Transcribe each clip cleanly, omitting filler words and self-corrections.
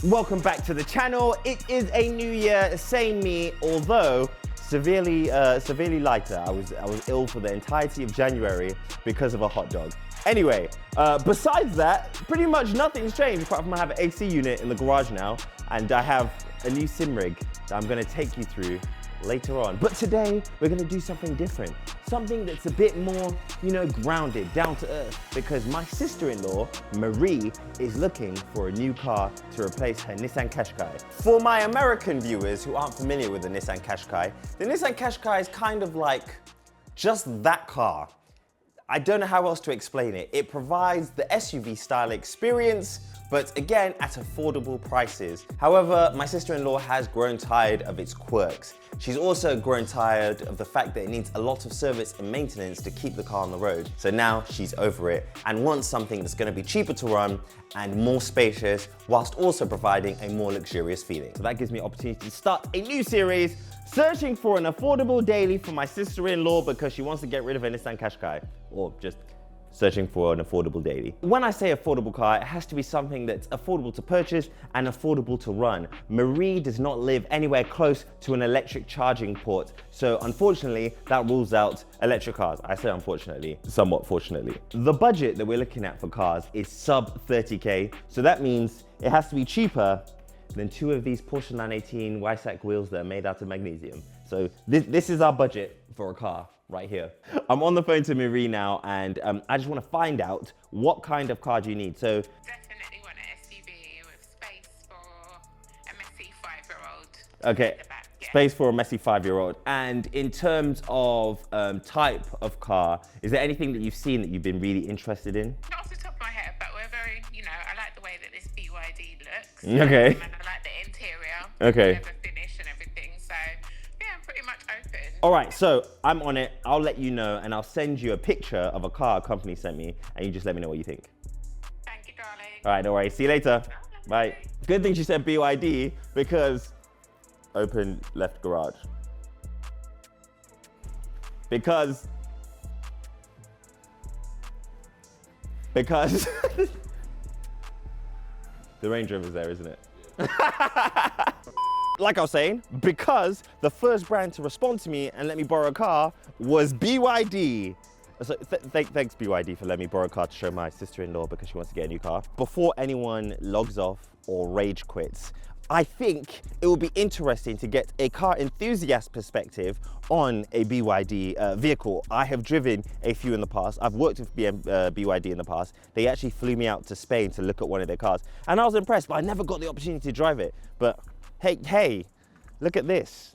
Welcome back to the channel. It is a new year, same me, although severely lighter. I was ill for the entirety of January because of a hot dog. Anyway, besides that, pretty much nothing's changed apart from I have an AC unit in the garage now, and I have a new sim rig that I'm gonna take you through later on. But today, we're gonna do something different. Something that's a bit more, grounded, down to earth, because my sister-in-law, Marie, is looking for a new car to replace her Nissan Qashqai. For my American viewers who aren't familiar with the Nissan Qashqai, the Nissan Qashqai is kind of like just that car. I don't know how else to explain it. It provides the SUV style experience, but again, at affordable prices. However, my sister-in-law has grown tired of its quirks. She's also grown tired of the fact that it needs a lot of service and maintenance to keep the car on the road. So now she's over it and wants something that's gonna be cheaper to run and more spacious, whilst also providing a more luxurious feeling. So that gives me an opportunity to start a new series, searching for an affordable daily for my sister-in-law because she wants to get rid of a Nissan Qashqai, or just searching for an affordable daily. When I say affordable car, it has to be something that's affordable to purchase and affordable to run. Marie does not live anywhere close to an electric charging port, so unfortunately, that rules out electric cars. I say unfortunately, somewhat fortunately. The budget that we're looking at for cars is sub 30K, so that means it has to be cheaper than two of these Porsche 918 Weissach wheels that are made out of magnesium. So this is our budget for a car right here. I'm on the phone to Marie now, and I just want to find out what kind of car do you need. So definitely want an SUV with space for a messy 5-year-old. okay, space for a messy 5-year-old. And in terms of type of car, is there anything that you've seen that you've been really interested in? Not off the top of my head, but we're very, I like the way that this BYD looks. Okay. And I like the interior. Okay. The finish and everything. So yeah, I'm pretty much open. All right, so I'm on it. I'll let you know, and I'll send you a picture of a car a company sent me, and you just let me know what you think. Thank you, darling. All right, no worries. See you later. Bye. Good thing she said BYD, because open left garage. Because the Range Rover's there, isn't it? Like I was saying, because the first brand to respond to me and let me borrow a car was BYD. So thanks BYD for letting me borrow a car to show my sister-in-law because she wants to get a new car. Before anyone logs off or rage quits, I think it will be interesting to get a car enthusiast perspective on a BYD vehicle. I have driven a few in the past. I've worked with BYD in the past. They actually flew me out to Spain to look at one of their cars, and I was impressed, but I never got the opportunity to drive it. But hey, look at this.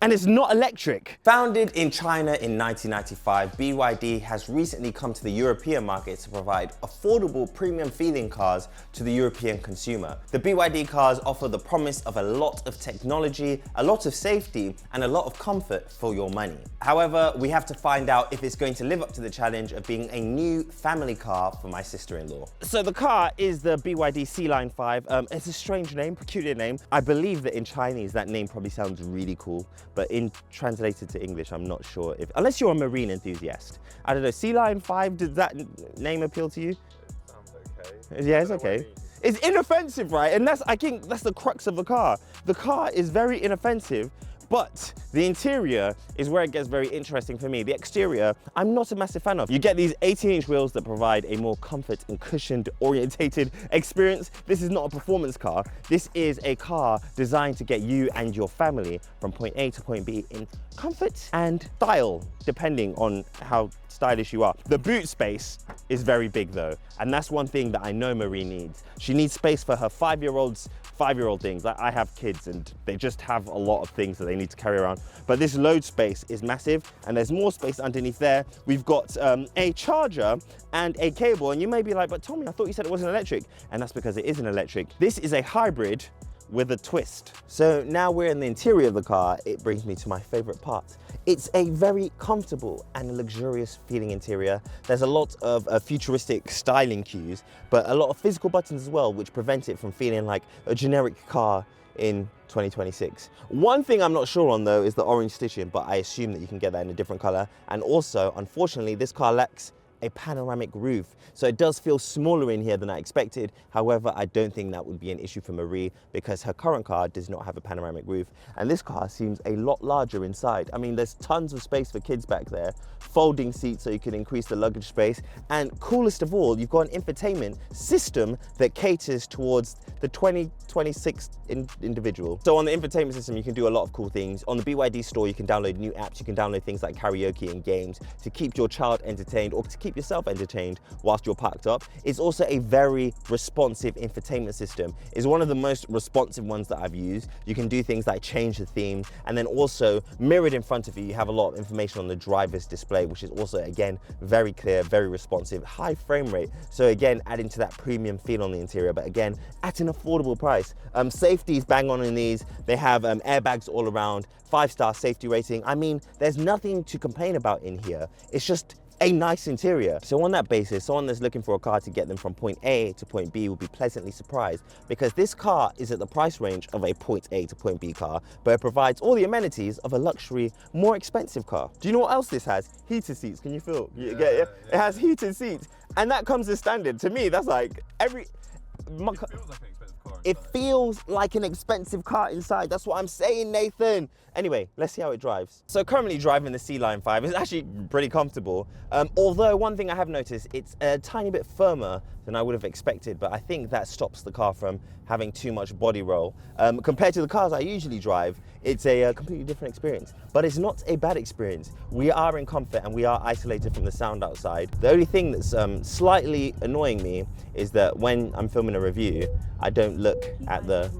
And it's not electric. Founded in China in 1995, BYD has recently come to the European market to provide affordable premium feeling cars to the European consumer. The BYD cars offer the promise of a lot of technology, a lot of safety, and a lot of comfort for your money. However, we have to find out if it's going to live up to the challenge of being a new family car for my sister-in-law. So the car is the BYD Seal 5. It's a strange name, peculiar name. I believe that in Chinese, that name probably sounds really cool. But in translated to English, I'm not sure if, unless you're a marine enthusiast. I don't know, Sea 5, did that name appeal to you? It sounds okay. Yeah, it's okay. It's inoffensive, right? And I think that's the crux of the car. The car is very inoffensive, but the interior is where it gets very interesting for me. The exterior, I'm not a massive fan of. You get these 18-inch wheels that provide a more comfort and cushioned orientated experience. This is not a performance car. This is a car designed to get you and your family from point A to point B in comfort and style, depending on how stylish you are. The boot space is very big though, and that's one thing that I know Marie needs. She needs space for her 5-year-old things. I have kids and they just have a lot of things that they need to carry around. But this load space is massive, and there's more space underneath there. We've got a charger and a cable, and you may be like, but Tommy, I thought you said it wasn't electric. And that's because it isn't electric. This is a hybrid with a twist. So now we're in the interior of the car, it brings me to my favorite part. It's a very comfortable and luxurious feeling interior. There's a lot of futuristic styling cues, but a lot of physical buttons as well, which prevent it from feeling like a generic car in 2026. One thing I'm not sure on though is the orange stitching, but I assume that you can get that in a different color. And also, unfortunately, this car lacks a panoramic roof. So it does feel smaller in here than I expected. However, I don't think that would be an issue for Marie because her current car does not have a panoramic roof. And this car seems a lot larger inside. I mean, there's tons of space for kids back there, folding seats so you can increase the luggage space. And coolest of all, you've got an infotainment system that caters towards the 2026 individual. So on the infotainment system, you can do a lot of cool things. On the BYD store, you can download new apps. You can download things like karaoke and games to keep your child entertained or to keep yourself entertained whilst you're parked up. It's also a very responsive infotainment system. It's one of the most responsive ones that I've used. You can do things like change the theme, and then also mirrored in front of you, you have a lot of information on the driver's display, which is also, again, very clear, very responsive, high frame rate. So again, adding to that premium feel on the interior, but again, at an affordable price. Safety's bang on in these. They have airbags all around, 5-star safety rating. I mean, there's nothing to complain about in here. It's just a nice interior. So on that basis, someone that's looking for a car to get them from point A to point B will be pleasantly surprised, because this car is at the price range of a point A to point B car, but it provides all the amenities of a luxury, more expensive car. Do you know what else this has? Heated seats. Can you feel? You get it? It has heated seats, and that comes as standard. To me, that's like it feels like an expensive car inside. That's what I'm saying, Nathan. Anyway, let's see how it drives. So currently driving the Sea Line 5 is actually pretty comfortable. Although one thing I have noticed, it's a tiny bit firmer than I would have expected, but I think that stops the car from having too much body roll. Compared to the cars I usually drive, it's a completely different experience, but it's not a bad experience. We are in comfort and we are isolated from the sound outside. The only thing that's slightly annoying me is that when I'm filming a review, I don't look at the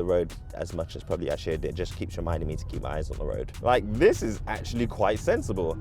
road as much as probably I should. It just keeps reminding me to keep my eyes on the road. Like, this is actually quite sensible.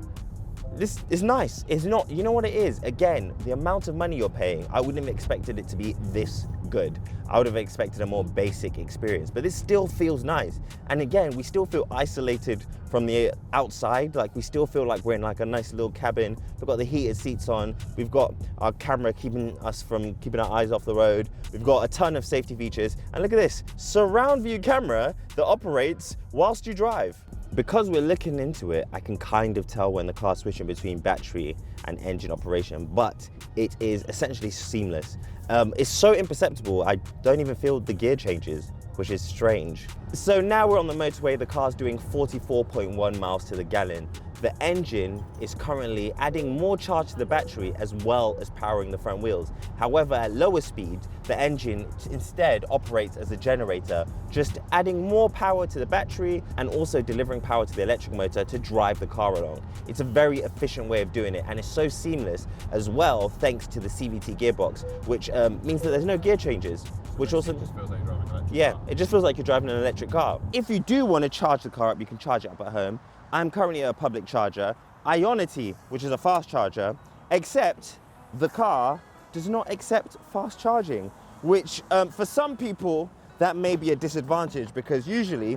This is nice. It's not, you know what it is? Again, the amount of money you're paying, I wouldn't have expected it to be this good. I would have expected a more basic experience, but this still feels nice. And again, we still feel isolated from the outside. Like, we still feel like we're in like a nice little cabin. We've got the heated seats on. We've got our camera keeping us from keeping our eyes off the road. We've got a ton of safety features. And look at this, surround view camera that operates whilst you drive. Because we're looking into it, I can kind of tell when the car's switching between battery and engine operation, but it is essentially seamless. It's so imperceptible, I don't even feel the gear changes, which is strange. So now we're on the motorway, the car's doing 44.1 miles to the gallon. The engine is currently adding more charge to the battery as well as powering the front wheels. However, at lower speed, the engine instead operates as a generator, just adding more power to the battery and also delivering power to the electric motor to drive the car along. It's a very efficient way of doing it, and it's so seamless as well thanks to the CVT gearbox, which means that there's no gear changes, which also just feels like you're driving an electric car. it just feels like you're driving an electric car. If you do want to charge the car up, you can charge it up at home. I'm currently at a public charger, Ionity, which is a fast charger, except the car does not accept fast charging, which for some people that may be a disadvantage, because usually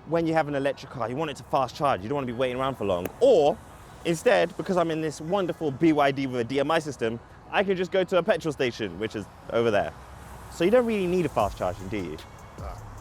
when you have an electric car, you want it to fast charge. You don't want to be waiting around for long. Or instead, because I'm in this wonderful BYD with a DMI system, I can just go to a petrol station, which is over there. So you don't really need a fast charging, do you?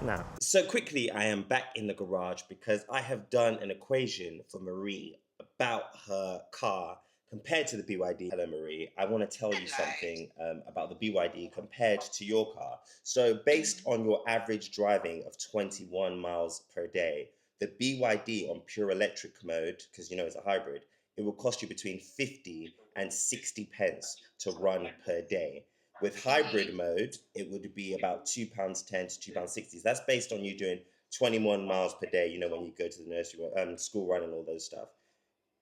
No. So quickly, I am back in the garage because I have done an equation for Marie about her car compared to the BYD. Hello, Marie. I want to tell you something about the BYD compared to your car. So based on your average driving of 21 miles per day, the BYD on pure electric mode, because you know it's a hybrid, it will cost you between 50 and 60 pence to run per day. With hybrid mode, it would be about £2.10 to £2.60. That's based on you doing 21 miles per day, you know, when you go to the nursery, school run and all those stuff.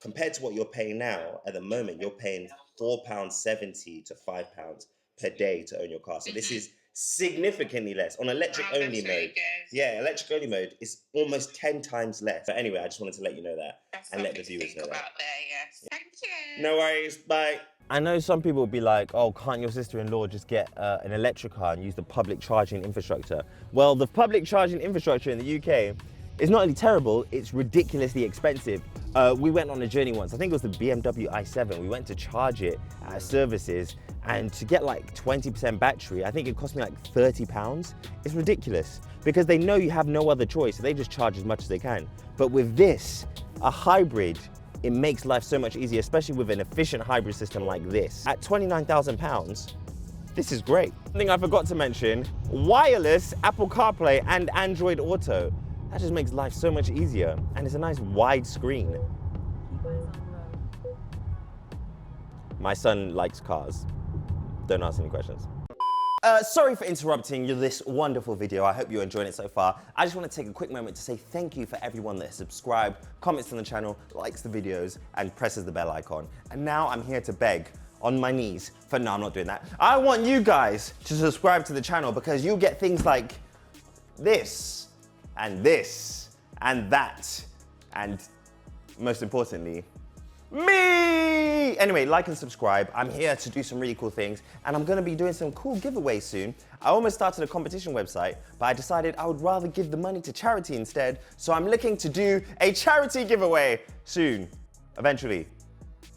Compared to what you're paying now, at the moment, you're paying £4.70 to £5 per day to own your car. So this is significantly less. On electric only mode, electric only mode is almost 10 times less. But anyway, I just wanted to let you know that and let the viewers know that. Yes. Thank you. No worries, bye. I know some people will be like, oh, can't your sister-in-law just get an electric car and use the public charging infrastructure? Well, the public charging infrastructure in the UK is not only terrible, it's ridiculously expensive. We went on a journey once, I think it was the BMW i7. We went to charge it at services, and to get like 20% battery, I think it cost me like £30. It's ridiculous because they know you have no other choice, so they just charge as much as they can. But with this, a hybrid, it makes life so much easier, especially with an efficient hybrid system like this. At £29,000, this is great. Something I forgot to mention, wireless Apple CarPlay and Android Auto. That just makes life so much easier. And it's a nice wide screen. My son likes cars. Don't ask any questions. Sorry for interrupting this wonderful video. I hope you're enjoying it so far. I just want to take a quick moment to say thank you for everyone that has subscribed, comments on the channel, likes the videos, and presses the bell icon. And now I'm here to beg on my knees for, no, I'm not doing that. I want you guys to subscribe to the channel because you'll get things like this, and that, and most importantly, me! Anyway, like and subscribe. I'm here to do some really cool things, and I'm gonna be doing some cool giveaways soon. I almost started a competition website, but I decided I would rather give the money to charity instead, so I'm looking to do a charity giveaway soon, eventually.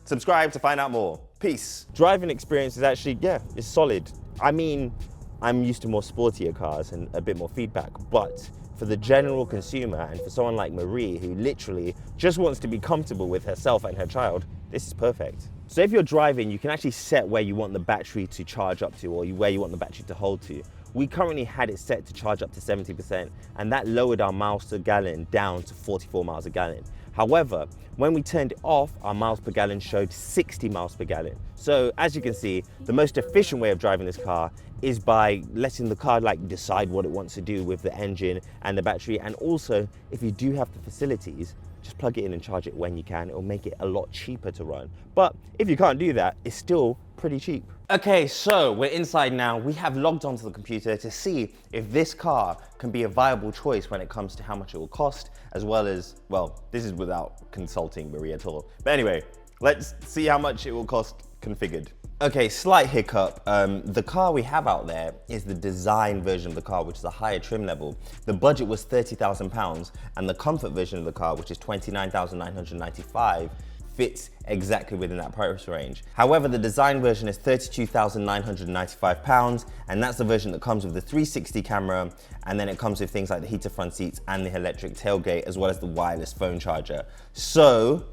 Subscribe to find out more. Peace. Driving experience is actually, yeah, it's solid. I mean, I'm used to more sportier cars and a bit more feedback, but for the general consumer and for someone like Marie, who literally just wants to be comfortable with herself and her child, this is perfect. So if you're driving, you can actually set where you want the battery to charge up to or where you want the battery to hold to. We currently had it set to charge up to 70%, and that lowered our miles per gallon down to 44 miles a gallon. However, when we turned it off, our miles per gallon showed 60 miles per gallon. So as you can see, the most efficient way of driving this car is by letting the car decide what it wants to do with the engine and the battery. And also, if you do have the facilities, just plug it in and charge it when you can. It'll make it a lot cheaper to run. But if you can't do that, it's still pretty cheap. Okay, so we're inside now. We have logged onto the computer to see if this car can be a viable choice when it comes to how much it will cost, as well as, well, this is without consulting Marie at all. But anyway, let's see how much it will cost configured. Okay, slight hiccup. The car we have out there is the design version of the car, which is a higher trim level. The budget was £30,000, and the comfort version of the car, which is £29,995, fits exactly within that price range. However, the design version is £32,995, and that's the version that comes with the 360 camera, and then it comes with things like the heated front seats and the electric tailgate, as well as the wireless phone charger. So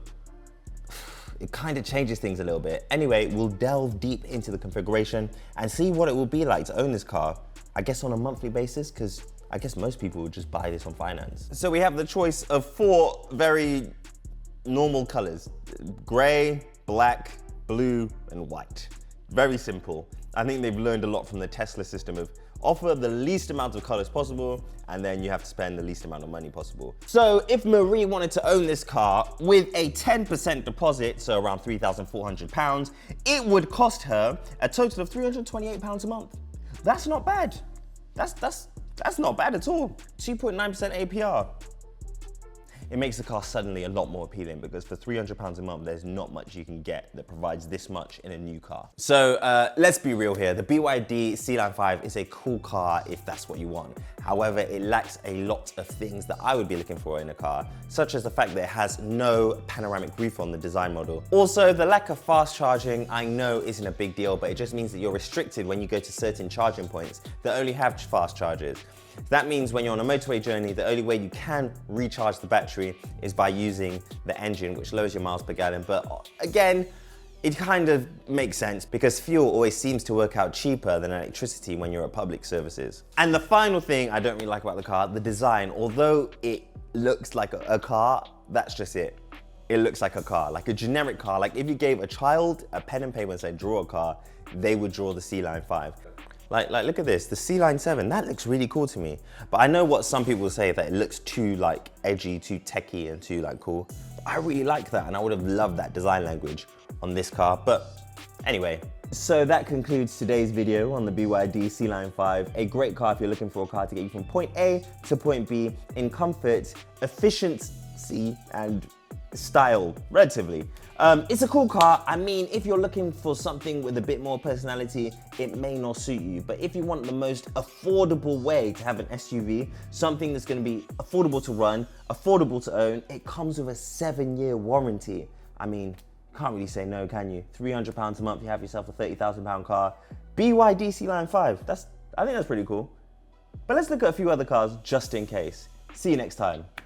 it kind of changes things a little bit. Anyway, we'll delve deep into the configuration and see what it will be like to own this car, I guess on a monthly basis, because I guess most people would just buy this on finance. So we have the choice of 4 very normal colors: gray, black, blue, and white. Very simple. I think they've learned a lot from the Tesla system of offer the least amount of colors possible, and then you have to spend the least amount of money possible. So if Marie wanted to own this car with a 10% deposit, so around £3,400, it would cost her a total of £328 a month. That's not bad. That's not bad at all. 2.9% APR. It makes the car suddenly a lot more appealing, because for £300 a month, there's not much you can get that provides this much in a new car. So let's be real here. The BYD Seal 5 is a cool car if that's what you want. However, it lacks a lot of things that I would be looking for in a car, such as the fact that it has no panoramic roof on the design model. Also, the lack of fast charging, I know isn't a big deal, but it just means that you're restricted when you go to certain charging points that only have fast chargers. That means when you're on a motorway journey, the only way you can recharge the battery is by using the engine, which lowers your miles per gallon. But again, it kind of makes sense because fuel always seems to work out cheaper than electricity when you're at public services. And the final thing I don't really like about the car, the design. Although it looks like a car, that's just it. It looks like a car, like a generic car. Like if you gave a child a pen and paper and said, draw a car, they would draw the Seal 5. Like look at this, the Seal 7, that looks really cool to me. But I know what some people say, that it looks too edgy, too techie and too cool. But I really like that, and I would have loved that design language on this car. But anyway, so that concludes today's video on the BYD Seal 5. A great car if you're looking for a car to get you from point A to point B in comfort, efficiency, and style, relatively. It's a cool car. I mean, if you're looking for something with a bit more personality, it may not suit you. But if you want the most affordable way to have an SUV, something that's going to be affordable to run, affordable to own, it comes with a 7-year warranty. I mean, can't really say no, can you? £300 a month, you have yourself a £30,000 car. BYD Seal 5, I think that's pretty cool. But let's look at a few other cars just in case. See you next time.